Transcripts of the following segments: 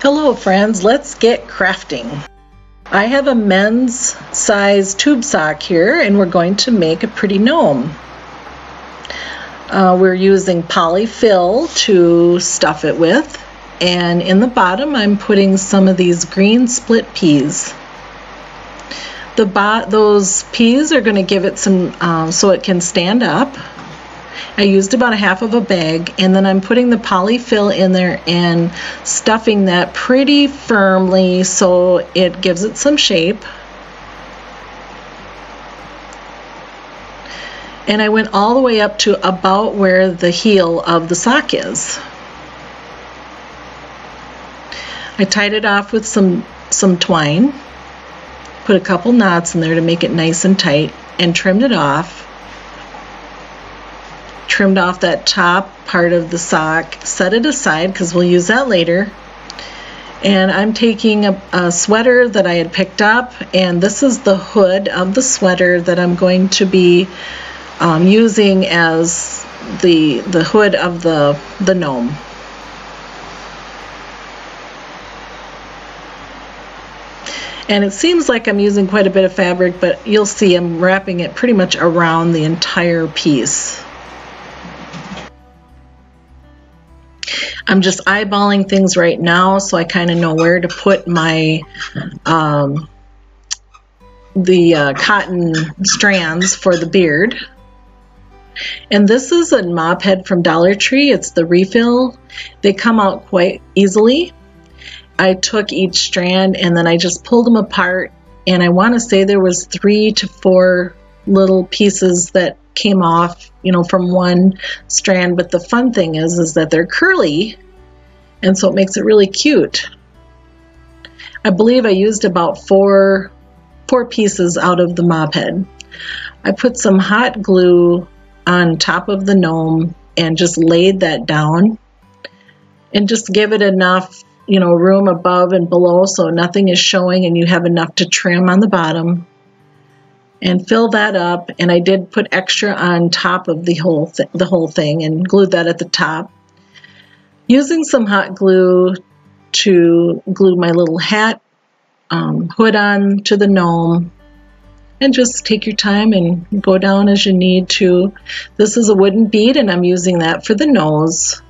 Hello friends, let's get crafting. I have a men's size tube sock here and we're going to make a pretty gnome. We're using polyfill to stuff it with, and in the bottom I'm putting some of these green split peas. Those peas are going to give it some so it can stand up. I used about a half of a bag, and then I'm putting the polyfill in there and stuffing that pretty firmly so it gives it some shape. And I went all the way up to about where the heel of the sock is. I tied it off with some twine, put a couple knots in there to make it nice and tight, and trimmed it off. Trimmed off that top part of the sock, set it aside because we'll use that later. And I'm taking a sweater that I had picked up, and this is the hood of the sweater that I'm going to be using as the hood of the gnome. And it seems like I'm using quite a bit of fabric, but you'll see I'm wrapping it pretty much around the entire piece. I'm just eyeballing things right now so I kind of know where to put my cotton strands for the beard. And this is a mop head from Dollar Tree. It's the refill. They come out quite easily. I took each strand and then I just pulled them apart, and I want to say there was 3 to 4 little pieces that came off, you know, from one strand. But the fun thing is that they're curly, and so it makes it really cute. I believe I used about four pieces out of the mop head. I put some hot glue on top of the gnome and just laid that down and just give it enough, you know, room above and below so nothing is showing and you have enough to trim on the bottom. And fill that up, and I did put extra on top of the whole thing and glued that at the top. Using some hot glue to glue my little hat hood on to the gnome, and just take your time and go down as you need to. This is a wooden bead, and I'm using that for the nose.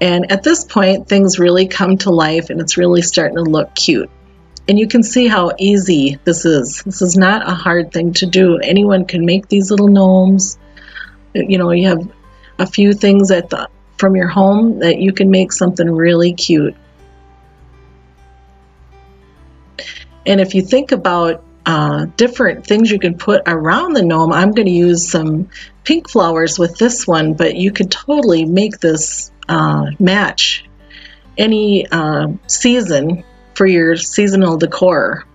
And at this point, things really come to life, and it's really starting to look cute. And you can see how easy this is. This is not a hard thing to do. Anyone can make these little gnomes. You know, you have a few things from your home that you can make something really cute. And if you think about different things you can put around the gnome, I'm going to use some pink flowers with this one, but you could totally make this match any season for your seasonal decor.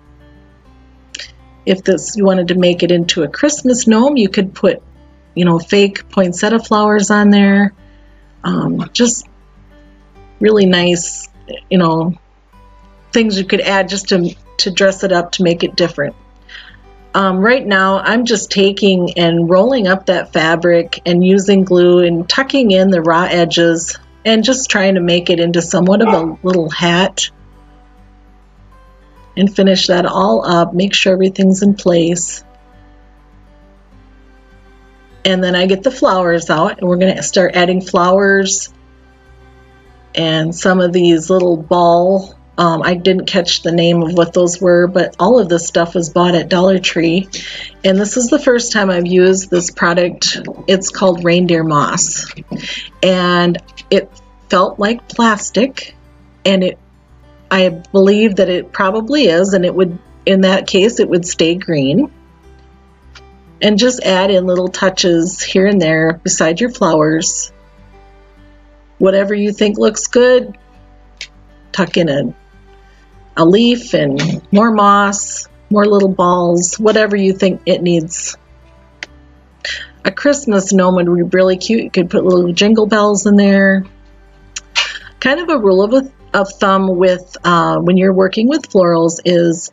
If you wanted to make it into a Christmas gnome, you could put, you know, fake poinsettia flowers on there. Just really nice, you know, things you could add just to dress it up to make it different. Right now I'm just taking and rolling up that fabric and using glue and tucking in the raw edges and just trying to make it into somewhat of a little hat. And finish that all up, make sure everything's in place. And then I get the flowers out, and we're going to start adding flowers and some of these little ball. I didn't catch the name of what those were, but all of this stuff was bought at Dollar Tree. And this is the first time I've used this product. It's called reindeer moss. And it felt like plastic, and I believe that it probably is, and it would, in that case, it would stay green. And just add in little touches here and there beside your flowers. Whatever you think looks good, tuck in a leaf and more moss, more little balls, whatever you think it needs. A Christmas gnome would be really cute. You could put little jingle bells in there. Kind of a rule of thumb with when you're working with florals is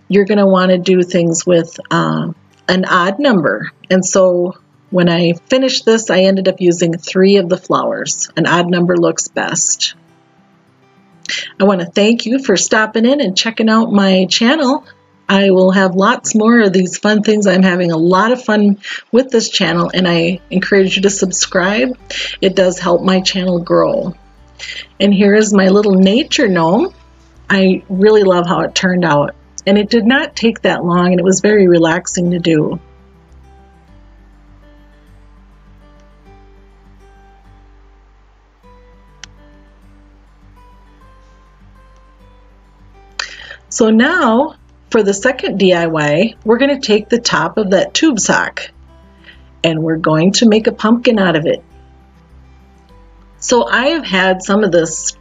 you're going to want to do things with an odd number. And so when I finished this, I ended up using 3 of the flowers. An odd number looks best. I want to thank you for stopping in and checking out my channel. I will have lots more of these fun things. I'm having a lot of fun with this channel, and I encourage you to subscribe. It does help my channel grow. And here is my little nature gnome. I really love how it turned out. And it did not take that long, and it was very relaxing to do. So now, for the second DIY, we're going to take the top of that tube sock, and we're going to make a pumpkin out of it. So I have had some of this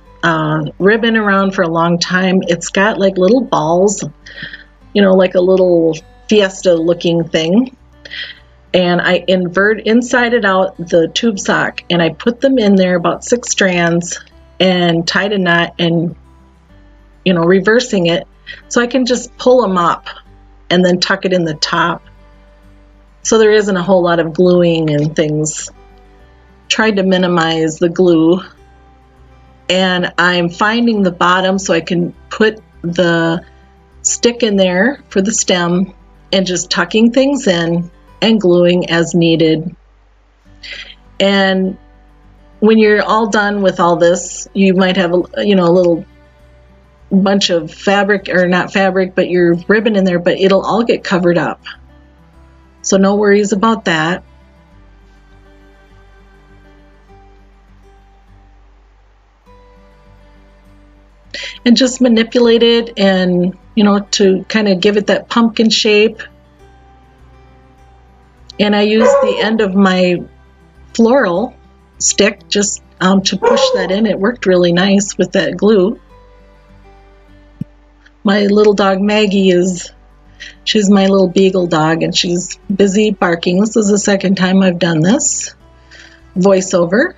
ribbon around for a long time. It's got like little balls, you know, like a little fiesta looking thing. And I insided out the tube sock, and I put them in there, about 6 strands, and tied a knot, and, you know, reversing it so I can just pull them up and then tuck it in the top. So there isn't a whole lot of gluing and things. Tried to minimize the glue. And I'm finding the bottom so I can put the stick in there for the stem and just tucking things in and gluing as needed. And when you're all done with all this, you might have a little bunch of fabric, or not fabric, but your ribbon in there, but it'll all get covered up. So no worries about that. And just manipulate it, and to kind of give it that pumpkin shape. And I used the end of my floral stick just to push that in. It worked really nice with that glue. My little dog Maggie she's my little beagle dog, and she's busy barking. This is the second time I've done this voiceover.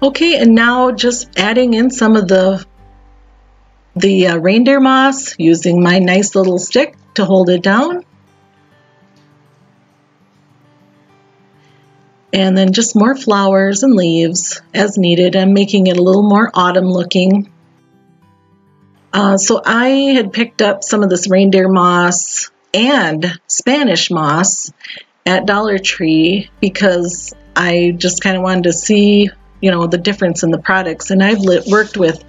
Okay, and now just adding in some of the reindeer moss, using my nice little stick to hold it down. And then just more flowers and leaves as needed. I'm making it a little more autumn looking. So I had picked up some of this reindeer moss and Spanish moss at Dollar Tree because I just kind of wanted to see the difference in the products. And I've worked with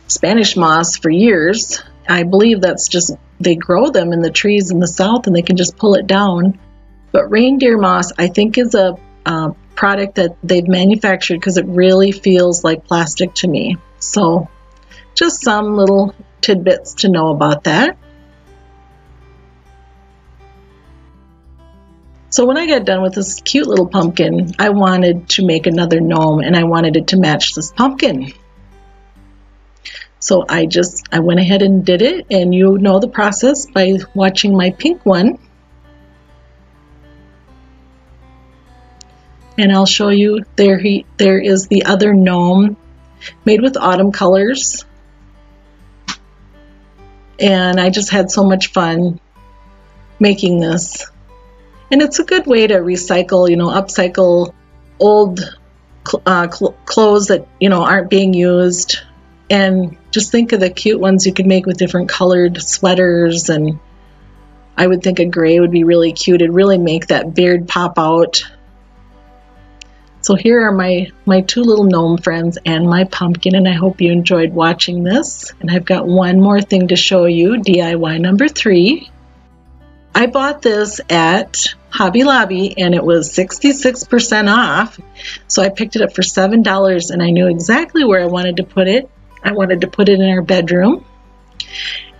Spanish moss for years. I believe that's just, they grow them in the trees in the south and they can just pull it down. But reindeer moss, I think, is a product that they've manufactured because it really feels like plastic to me. So just some little tidbits to know about that. So when I got done with this cute little pumpkin, I wanted to make another gnome, and I wanted it to match this pumpkin. So I went ahead and did it, and you know the process by watching my pink one. And I'll show you, there is the other gnome made with autumn colors. And I just had so much fun making this. And it's a good way to recycle, upcycle old clothes that, aren't being used. And just think of the cute ones you could make with different colored sweaters. And I would think a gray would be really cute. It'd really make that beard pop out. So here are my 2 little gnome friends and my pumpkin, and I hope you enjoyed watching this. And I've got one more thing to show you, DIY number 3. I bought this at Hobby Lobby, and it was 66% off. So I picked it up for $7, and I knew exactly where I wanted to put it. I wanted to put it in our bedroom.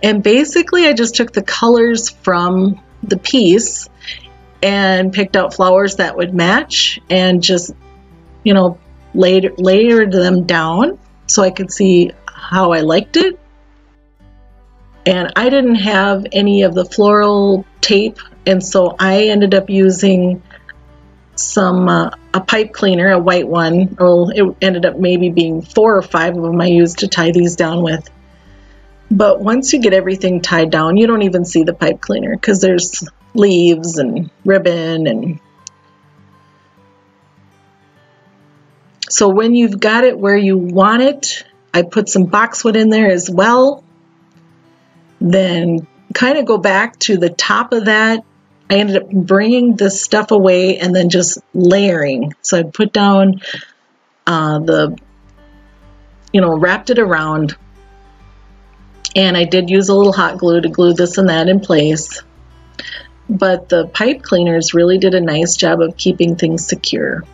And basically, I just took the colors from the piece and picked out flowers that would match, and just layered them down so I could see how I liked it. And I didn't have any of the floral tape, and so I ended up using a pipe cleaner, a white one. Well, it ended up maybe being 4 or 5 of them I used to tie these down with. But once you get everything tied down, you don't even see the pipe cleaner because there's leaves and ribbon, and So when you've got it where you want it, I put some boxwood in there as well. Then kind of go back to the top of that. I ended up bringing this stuff away and then just layering. So I put down wrapped it around. And I did use a little hot glue to glue this and that in place. But the pipe cleaners really did a nice job of keeping things secure.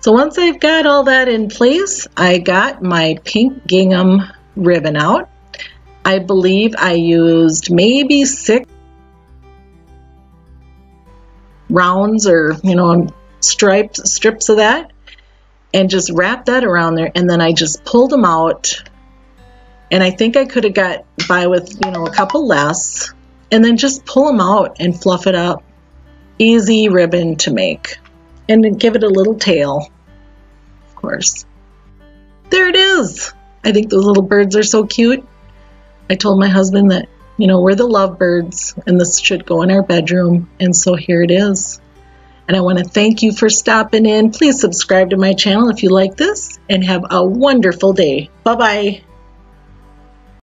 So once I've got all that in place, I got my pink gingham ribbon out. I believe I used maybe 6 rounds or, striped strips of that, and just wrapped that around there, and then I just pulled them out, and I think I could have got by with, a couple less, and then just pull them out and fluff it up. Easy ribbon to make, and give it a little tail, of course. There it is. I think those little birds are so cute. I told my husband that, we're the lovebirds, and this should go in our bedroom, and so here it is. And I want to thank you for stopping in. Please subscribe to my channel if you like this, and have a wonderful day. Bye-bye.